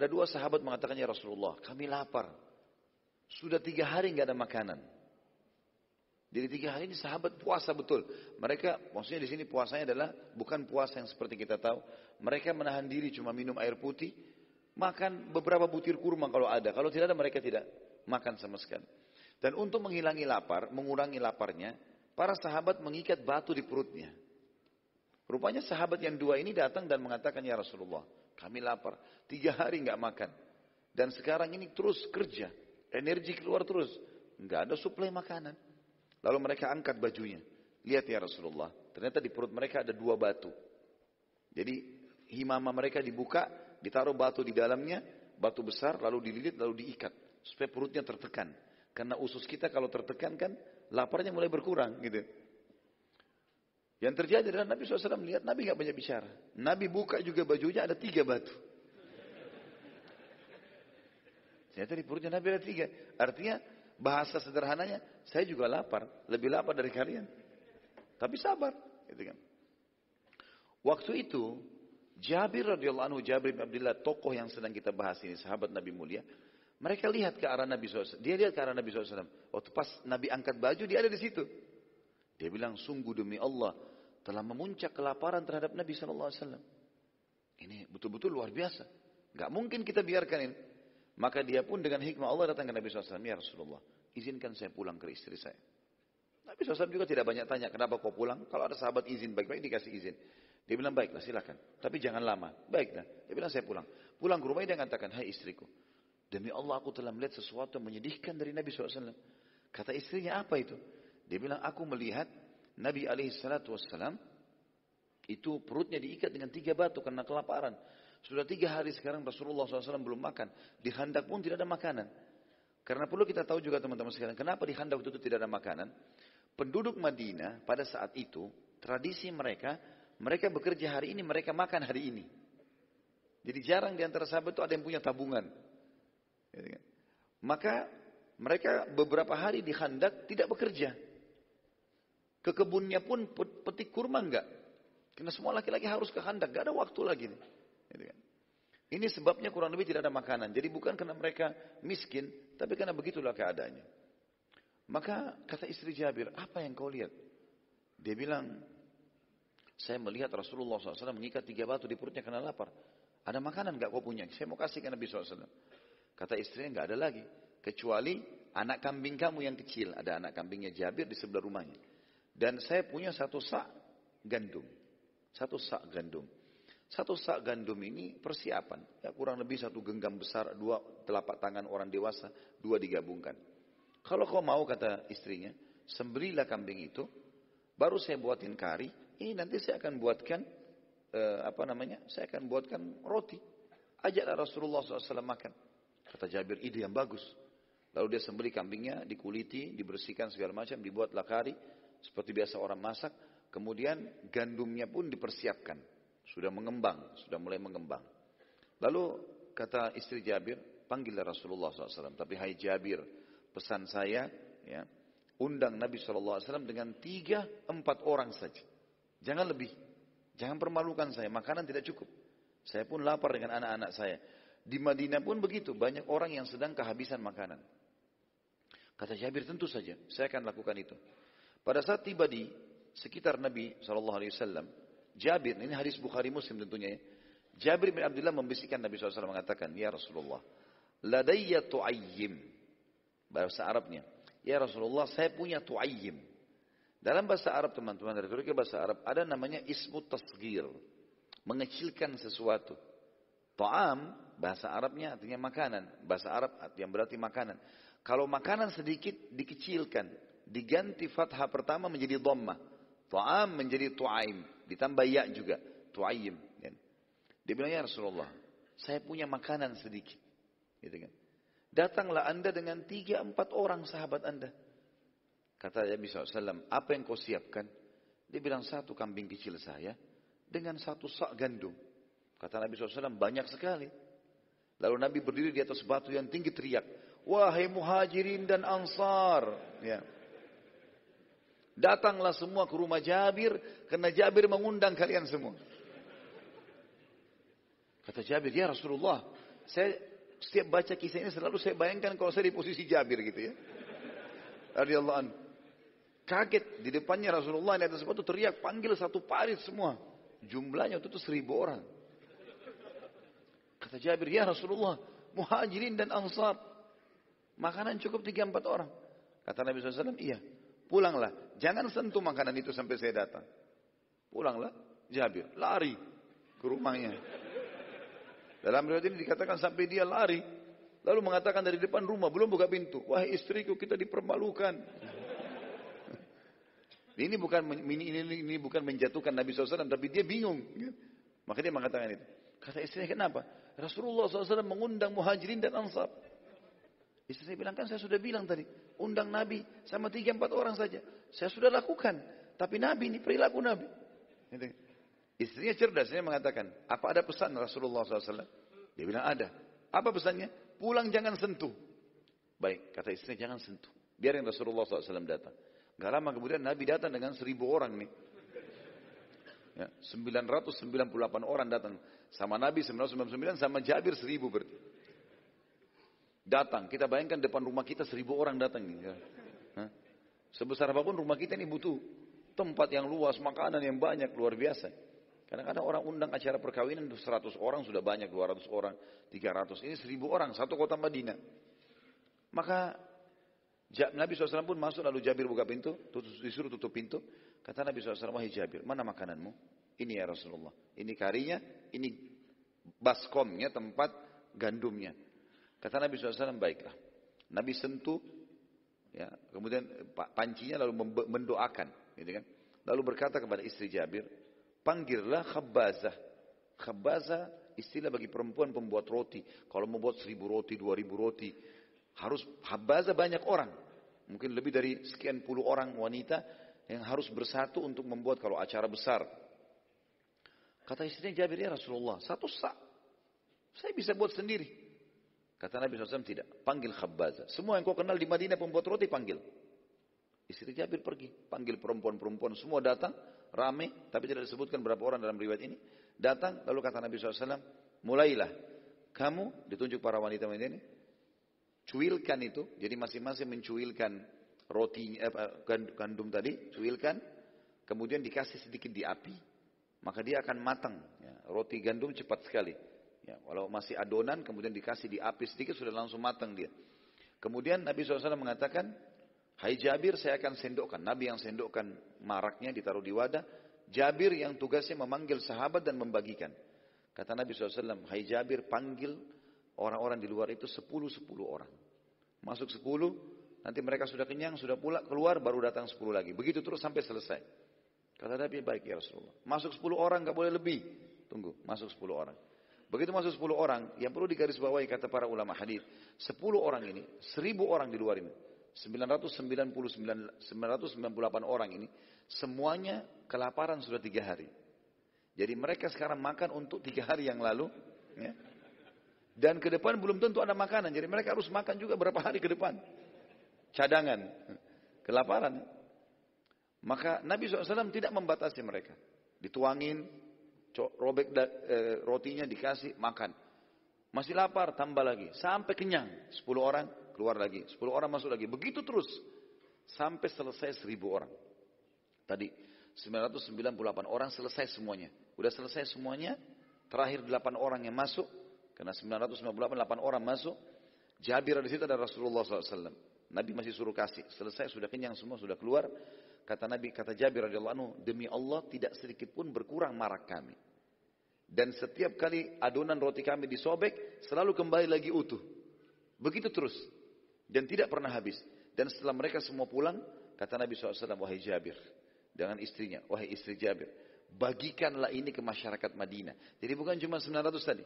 Ada dua sahabat mengatakan, ya Rasulullah, kami lapar. Sudah 3 hari nggak ada makanan. Jadi 3 hari ini sahabat puasa betul. Mereka, maksudnya di sini puasanya adalah bukan puasa yang seperti kita tahu. Mereka menahan diri cuma minum air putih, makan beberapa butir kurma kalau ada. Kalau tidak ada mereka tidak makan sama sekali. Dan untuk menghilangi lapar, mengurangi laparnya, para sahabat mengikat batu di perutnya. Rupanya sahabat yang 2 ini datang dan mengatakan, ya Rasulullah, kami lapar. 3 hari nggak makan. Dan sekarang ini terus kerja. Energi keluar terus. Nggak ada suplai makanan. Lalu mereka angkat bajunya. Lihat ya Rasulullah. Ternyata di perut mereka ada 2 batu. Jadi himama mereka dibuka. Ditaruh batu di dalamnya. Batu besar lalu dililit lalu diikat. Supaya perutnya tertekan. Karena usus kita kalau tertekan kan laparnya mulai berkurang gitu. Yang terjadi adalah Nabi SAW melihat Nabi nggak banyak bicara. Nabi buka juga bajunya ada 3 batu. Ternyata di perutnya Nabi ada 3. Artinya bahasa sederhananya, saya juga lapar, lebih lapar dari kalian. Tapi sabar, gitu kan. Waktu itu Jabir radhiyallahu anhu, Jabir bin Abdullah, tokoh yang sedang kita bahas ini, sahabat Nabi mulia, mereka lihat ke arah Nabi SAW. Dia lihat ke arah Nabi SAW. Waktu pas Nabi angkat baju, dia ada di situ. Dia bilang, sungguh demi Allah telah memuncak kelaparan terhadap Nabi SAW. Ini betul-betul luar biasa. Gak mungkin kita biarkan ini. Maka dia pun dengan hikmah Allah datang ke Nabi SAW. Ya Rasulullah, izinkan saya pulang ke istri saya. Nabi SAW juga tidak banyak tanya, kenapa kau pulang? Kalau ada sahabat izin, baik-baik dikasih izin. Dia bilang, baiklah silakan. Tapi jangan lama. Baiklah. Dia bilang, saya pulang. Pulang ke rumahnya dia mengatakan, hai istriku. Demi Allah aku telah melihat sesuatu yang menyedihkan dari Nabi SAW. Kata istrinya, apa itu? Dia bilang, aku melihat Nabi SAW itu perutnya diikat dengan 3 batu karena kelaparan. Sudah 3 hari sekarang Rasulullah SAW belum makan. Di Khandaq pun tidak ada makanan. Karena perlu kita tahu juga teman-teman sekalian, kenapa di Khandaq itu tidak ada makanan? Penduduk Madinah pada saat itu, tradisi mereka bekerja hari ini, mereka makan hari ini. Jadi jarang di antara sahabat itu ada yang punya tabungan. Maka mereka beberapa hari di Khandaq tidak bekerja. Ke kebunnya pun petik kurma enggak. Karena semua laki-laki harus ke Khandaq, enggak ada waktu lagi. Ini sebabnya kurang lebih tidak ada makanan. Jadi bukan karena mereka miskin, tapi karena begitulah keadaannya. Maka kata istri Jabir, apa yang kau lihat? Dia bilang, saya melihat Rasulullah SAW mengikat 3 batu di perutnya karena lapar. Ada makanan enggak kau punya? Saya mau kasih ke Nabi SAW. Kata istrinya, enggak ada lagi. Kecuali anak kambing kamu yang kecil. Ada anak kambingnya Jabir di sebelah rumahnya. Dan saya punya 1 sak gandum. 1 sak gandum. 1 sak gandum ini persiapan. Ya, kurang lebih 1 genggam besar, 2 telapak tangan orang dewasa, 2 digabungkan. Kalau kau mau, kata istrinya, sembelilah kambing itu. Baru saya buatin kari. Ini nanti saya akan buatkan, saya akan buatkan roti. Ajaklah Rasulullah SAW makan. Kata Jabir, ide yang bagus. Lalu dia sembelih kambingnya, dikuliti, dibersihkan segala macam, dibuatlah kari. Seperti biasa orang masak. Kemudian gandumnya pun dipersiapkan. Sudah mengembang, sudah mulai mengembang. Lalu kata istri Jabir, panggillah Rasulullah SAW. Tapi hai Jabir, pesan saya, ya, undang Nabi SAW dengan 3-4 orang saja. Jangan lebih. Jangan permalukan saya, makanan tidak cukup. Saya pun lapar dengan anak-anak saya. Di Madinah pun begitu, banyak orang yang sedang kehabisan makanan. Kata Jabir, tentu saja, saya akan lakukan itu. Pada saat tiba di sekitar Nabi SAW, Jabir, ini hadis Bukhari Muslim tentunya ya. Jabir bin Abdullah membisikkan Nabi SAW mengatakan, ya Rasulullah, ladayya tu'ayyim. Bahasa Arabnya, ya Rasulullah, saya punya tu'ayyim. Dalam bahasa Arab teman-teman, dari bahasa Arab, ada namanya ismu tasgir. Mengecilkan sesuatu. Ta'am, bahasa Arabnya artinya makanan. Bahasa Arab yang berarti makanan. Kalau makanan sedikit, dikecilkan. Diganti fathah pertama menjadi dhammah. Ta'am menjadi tu'aim. Ditambah ya juga. Tu'aim. Dia bilang, ya Rasulullah, saya punya makanan sedikit. Gitu kan. Datanglah anda dengan 3-4 orang sahabat anda. Kata Nabi SAW, apa yang kau siapkan? Dia bilang, 1 kambing kecil saya. Dengan 1 sak gandum. Kata Nabi SAW, banyak sekali. Lalu Nabi berdiri di atas batu yang tinggi teriak, wahai muhajirin dan ansar. Ya. Datanglah semua ke rumah Jabir, karena Jabir mengundang kalian semua. Kata Jabir, ya Rasulullah, Saya setiap baca kisah ini selalu saya bayangkan kalau saya di posisi Jabir gitu ya. Radhiyallahu anhu. Kaget di depannya Rasulullah di atas sepatu teriak panggil satu parit semua. Jumlahnya itu 1.000 orang. Kata Jabir, ya Rasulullah, muhajirin dan ansar. Makanan cukup 3-4 orang. Kata Nabi SAW, iya. Pulanglah. Jangan sentuh makanan itu sampai saya datang. Pulanglah. Jabir lari ke rumahnya. Dalam riwayat ini dikatakan sampai dia lari. Lalu mengatakan dari depan rumah, belum buka pintu. Wahai istriku, kita dipermalukan. Ini bukan menjatuhkan Nabi SAW, tapi dia bingung. Maka dia mengatakan itu. Kata istrinya, kenapa? Rasulullah SAW mengundang muhajirin dan ansar. Istri saya bilang, kan saya sudah bilang tadi. Undang Nabi sama 3-4 orang saja. Saya sudah lakukan. Tapi Nabi ini perilaku Nabi. Istrinya cerdas, dia mengatakan, apa ada pesan Rasulullah SAW? Dia bilang ada. Apa pesannya? Pulang jangan sentuh. Baik, kata istrinya jangan sentuh. Biarin Rasulullah SAW datang. Gak lama kemudian Nabi datang dengan 1.000 orang nih. Ya, 998 orang datang. Sama Nabi 999 sama Jabir 1.000 berarti. Datang, kita bayangkan depan rumah kita 1.000 orang datang nih. Ya. Sebesar apapun rumah kita ini butuh tempat yang luas, makanan yang banyak, luar biasa. Kadang-kadang orang undang acara perkawinan 100 orang sudah banyak, 200 orang, 300. Ini 1.000 orang, satu kota Madinah. Maka Nabi SAW pun masuk, lalu Jabir buka pintu, disuruh tutup pintu. Kata Nabi SAW, wahai Jabir, mana makananmu? Ini ya Rasulullah. Ini karinya, ini baskomnya, tempat gandumnya. Kata Nabi SAW, baiklah. Nabi sentuh, ya, kemudian pancinya lalu mendoakan. Gitu kan? Lalu berkata kepada istri Jabir, panggillah khabbazah. Khabbazah istilah bagi perempuan pembuat roti. Kalau membuat 1.000 roti, 2.000 roti, harus khabbazah banyak orang. Mungkin lebih dari sekian puluh orang wanita yang harus bersatu untuk membuat kalau acara besar. Kata istrinya Jabir, ya Rasulullah, 1 sak. Saya bisa buat sendiri. Kata Nabi SAW, tidak. Panggil khabbazah. Semua yang kau kenal di Madinah pembuat roti, panggil. Istri Jabir pergi. Panggil perempuan-perempuan. Semua datang. Rame. Tapi tidak disebutkan berapa orang dalam riwayat ini. Datang. Lalu kata Nabi SAW, mulailah. Kamu, ditunjuk para wanita ini. Cuilkan itu. Jadi masing-masing mencuilkan roti, gandum tadi. Cuilkan. Kemudian dikasih sedikit di api. Maka dia akan matang. Ya, roti gandum cepat sekali. Ya, walau masih adonan, kemudian dikasih di api sedikit, sudah langsung matang dia. Kemudian Nabi SAW mengatakan, hai Jabir, saya akan sendokkan. Nabi yang sendokkan maraknya, ditaruh di wadah. Jabir yang tugasnya memanggil sahabat dan membagikan. Kata Nabi SAW, hai Jabir, panggil orang-orang di luar itu 10 orang. Masuk 10, nanti mereka sudah kenyang, sudah pula keluar, baru datang 10 lagi. Begitu terus sampai selesai. Kata Nabi, baik ya Rasulullah. Masuk 10 orang, gak boleh lebih. Tunggu, masuk 10 orang. Begitu masuk 10 orang, yang perlu digarisbawahi kata para ulama hadis, 10 orang ini, 1.000 orang di luar ini, 998 orang ini, semuanya kelaparan sudah 3 hari. Jadi mereka sekarang makan untuk 3 hari yang lalu, ya. Dan ke depan belum tentu ada makanan, jadi mereka harus makan juga berapa hari ke depan. Cadangan, kelaparan. Maka Nabi SAW tidak membatasi mereka. Dituangin, robek rotinya dikasih, makan. Masih lapar, tambah lagi. Sampai kenyang. 10 orang, keluar lagi. 10 orang masuk lagi. Begitu terus. Sampai selesai 1.000 orang. Tadi 998 orang selesai semuanya. Udah selesai semuanya. Terakhir 8 orang yang masuk. Karena 998 orang masuk. Jabir di situ ada Rasulullah SAW. Nabi masih suruh kasih. Selesai, sudah kenyang semua, sudah keluar. Kata Nabi, kata Jabir radhiyallahu anhu, demi Allah tidak sedikit pun berkurang marak kami. Dan setiap kali adonan roti kami disobek, selalu kembali lagi utuh. Begitu terus. Dan tidak pernah habis. Dan setelah mereka semua pulang, kata Nabi SAW, wahai Jabir. Dengan istrinya, wahai istri Jabir. Bagikanlah ini ke masyarakat Madinah. Jadi bukan cuma 900 tadi.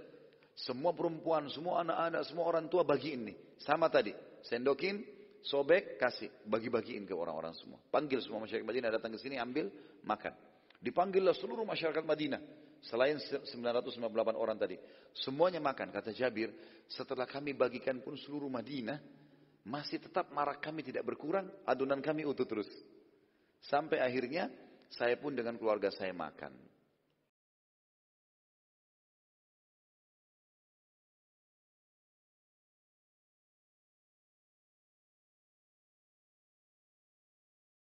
Semua perempuan, semua anak-anak, semua orang tua bagiin nih. Sama tadi. Sendokin, sobek, kasih. Bagi-bagiin ke orang-orang semua. Panggil semua masyarakat Madinah datang ke sini, ambil, makan. Dipanggillah seluruh masyarakat Madinah. Selain 998 orang tadi. Semuanya makan. Kata Jabir, setelah kami bagikan pun seluruh Madinah, masih tetap marak kami tidak berkurang, adonan kami utuh terus. Sampai akhirnya, saya pun dengan keluarga saya makan.